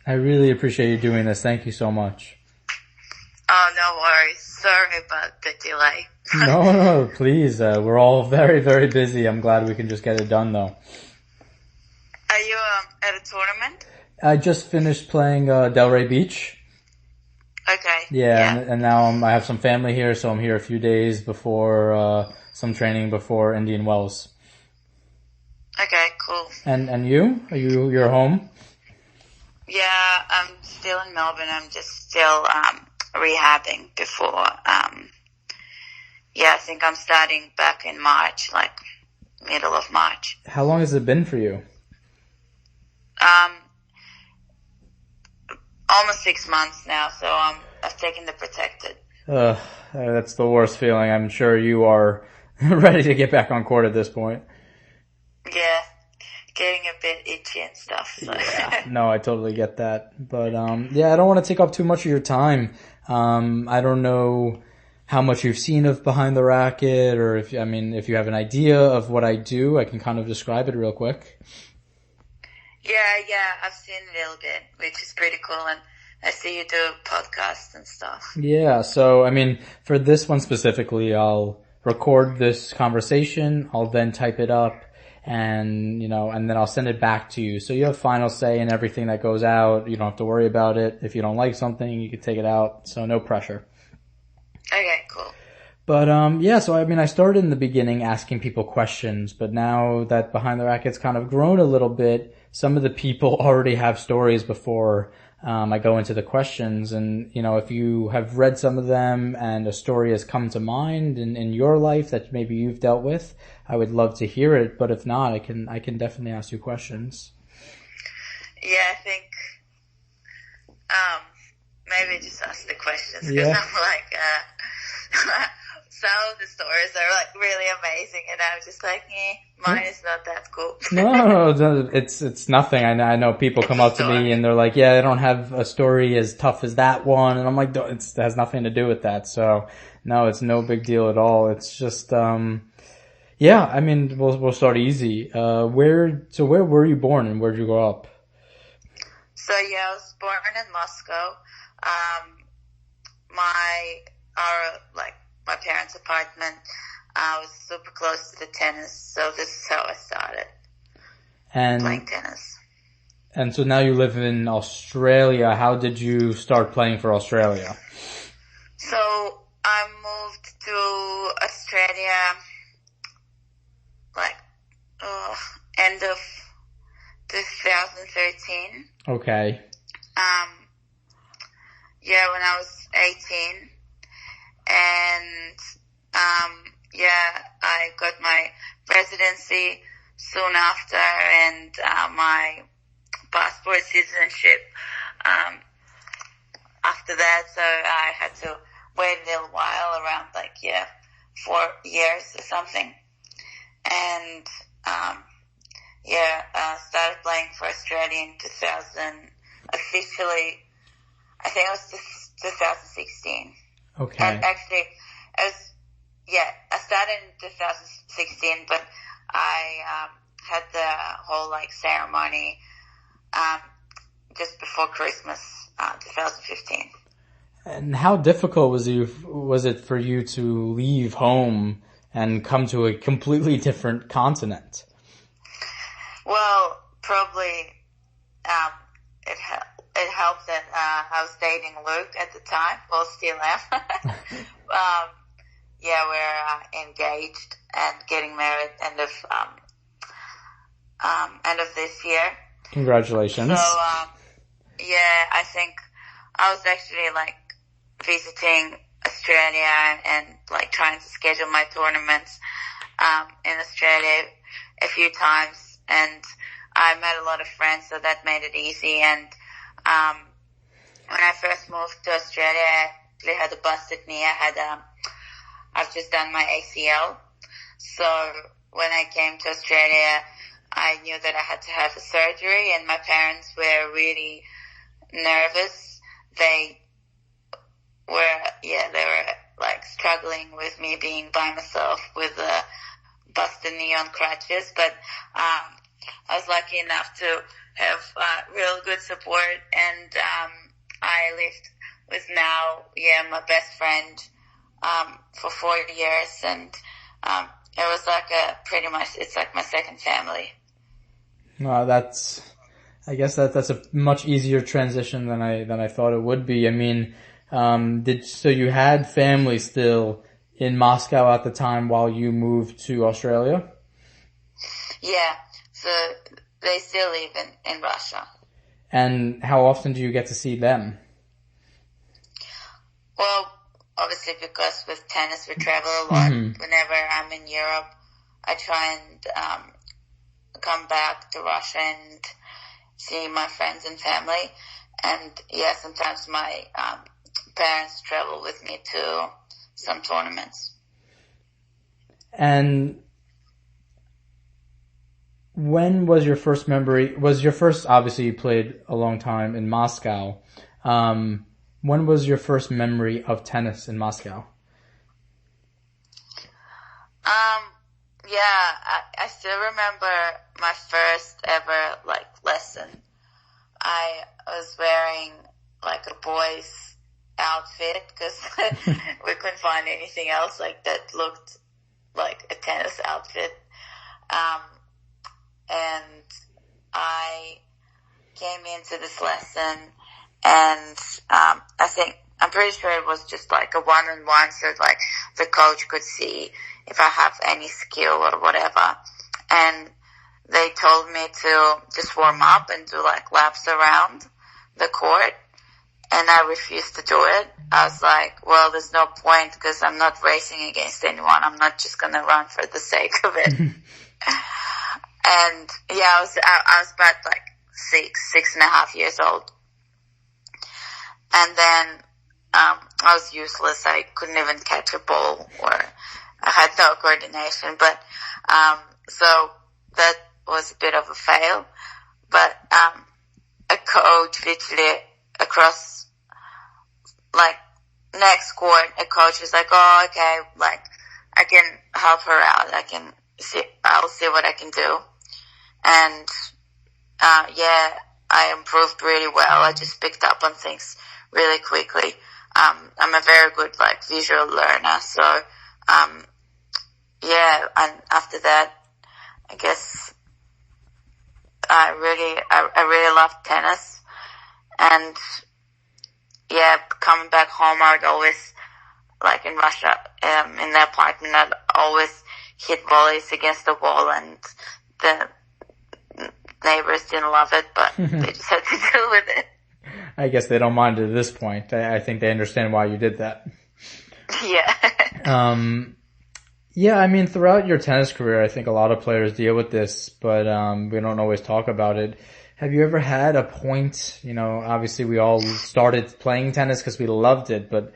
I really appreciate you doing this. Thank you so much. Oh, no worries. Sorry about the delay. No, please. We're all very, very busy. I'm glad we can just get it done though. Are you at a tournament? I just finished playing Delray Beach. Okay. Yeah. And now I have some family here, so I'm here a few days before some training before Indian Wells. Okay, cool. And you? You're home? Yeah, I'm still in Melbourne. I'm just still rehabbing before. I think I'm starting back in March, like middle of March. How long has it been for you? Almost 6 months now, so I've taken the protected. That's the worst feeling. I'm sure you are ready to get back on court at this point. Yeah, getting a bit itchy and stuff. So. Yeah, no, I totally get that. But I don't want to take up too much of your time. I don't know how much you've seen of Behind the Racket, or if you have an idea of what I do, I can kind of describe it real quick. Yeah, I've seen a little bit, which is pretty cool, and I see you do podcasts and stuff. Yeah, so, for this one specifically, I'll record this conversation, I'll then type it up, and then I'll send it back to you. So you have final say in everything that goes out. You don't have to worry about it. If you don't like something, you can take it out, so no pressure. Okay, cool. But so I started in the beginning asking people questions, but now that Behind the Racket's kind of grown a little bit, some of the people already have stories before I go into the questions. And if you have read some of them and a story has come to mind in your life that maybe you've dealt with, I would love to hear it. But if not, I can definitely ask you questions. Yeah, I think maybe just ask the questions, because Yeah. I'm like some of the stories are like really amazing, and I'm just like, mine is not that cool. No, it's nothing. I know people come up to me and they're like, yeah, I don't have a story as tough as that one. And I'm like, it has nothing to do with that. So no, it's no big deal at all. It's just, we'll start easy. Where were you born and where'd you grow up? So I was born in Moscow. My parents' apartment was super close to the tennis, so this is how I started playing tennis. And so now you live in Australia. How did you start playing for Australia? So I moved to Australia end of 2013. Okay. When I was 18. And, I got my residency soon after, and, my passport citizenship, after that. So I had to wait a little while, around 4 years or something. And, started playing for Australia in 2000, officially, I think it was 2016. Okay. And actually, I started in 2016, but I had the whole ceremony just before Christmas, 2015. And how difficult was it for you to leave home and come to a completely different continent? Well, probably it helped that I was dating Luke at the time. Well, still am. We're engaged and getting married end of this year. Congratulations. So I think I was actually visiting Australia and trying to schedule my tournaments in Australia a few times, and I met a lot of friends, so that made it easy. And when I first moved to Australia, I actually had a busted knee. I've just done my ACL. So when I came to Australia, I knew that I had to have a surgery, and my parents were really nervous. They were struggling with me being by myself with a busted knee on crutches, but I was lucky enough to have real good support, and I lived with now, my best friend for 4 years, and it was like it's like my second family. I guess that's a much easier transition than I thought it would be. I mean, so you had family still in Moscow at the time while you moved to Australia? Yeah, so they still live in Russia. And how often do you get to see them? Well, obviously because with tennis we travel a lot. Mm-hmm. Whenever I'm in Europe, I try and come back to Russia and see my friends and family. And sometimes my parents travel with me to some tournaments. And when was your first memory? Obviously you played a long time in Moscow. When was your first memory of tennis in Moscow? I still remember my first ever lesson. I was wearing like a boy's outfit because we couldn't find anything else that looked like a tennis outfit. And I came into this lesson, and I'm pretty sure it was just like a one-on-one, so the coach could see if I have any skill or whatever. And they told me to just warm up and do laps around the court, and I refused to do it. I was like, well, there's no point because I'm not racing against anyone. I'm not just gonna run for the sake of it. And I was about 6.5 years old. And then, I was useless. I couldn't even catch a ball, or I had no coordination. But, so that was a bit of a fail. But, a coach literally across, next court, a coach was like, oh, okay, I can help her out. I'll see what I can do. And, I improved really well. I just picked up on things really quickly. I'm a very good, visual learner. So, and after that, I guess I really loved tennis. And, coming back home, I would always, in Russia, in the apartment, I'd always hit volleys against the wall, and the neighbors didn't love it, but they just had to deal with it. I guess they don't mind at this point. I think they understand why you did that. Yeah. I mean, throughout your tennis career, I think a lot of players deal with this, but we don't always talk about it. Have you ever had a point, obviously we all started playing tennis because we loved it, but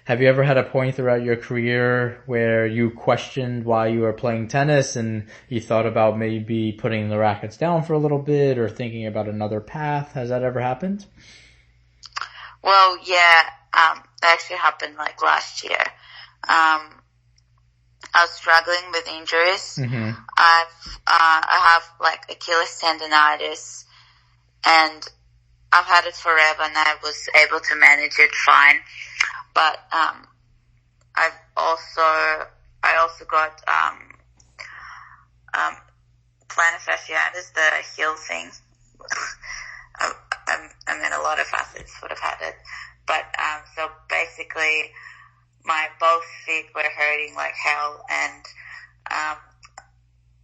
have you ever had a point throughout your career where you questioned why you were playing tennis and you thought about maybe putting the rackets down for a little bit or thinking about another path? Has that ever happened? Well, that actually happened last year. I was struggling with injuries. Mm-hmm. I have Achilles tendonitis, and I've had it forever, and I was able to manage it fine. But I also got plantar fasciitis, the heel thing. I mean, a lot of athletes would have had it. But so basically, both feet were hurting like hell, and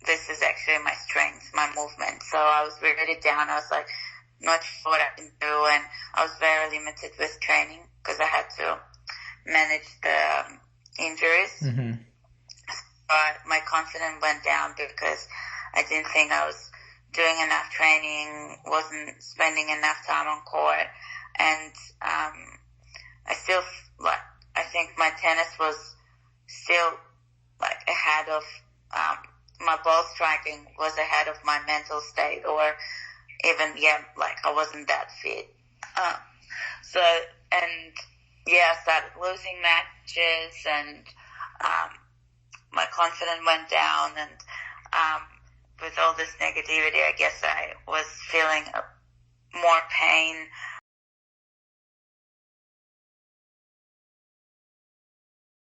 this is actually my strength, my movement. So I was really down. I was not sure what I can do, and I was very limited with training because I had to manage the injuries. Mm-hmm. But my confidence went down because I didn't think I was doing enough training, wasn't spending enough time on court, and I think my tennis was still ahead of my ball striking was ahead of my mental state, or even I wasn't that fit. I started losing matches, and my confidence went down, and with all this negativity, I guess I was feeling more pain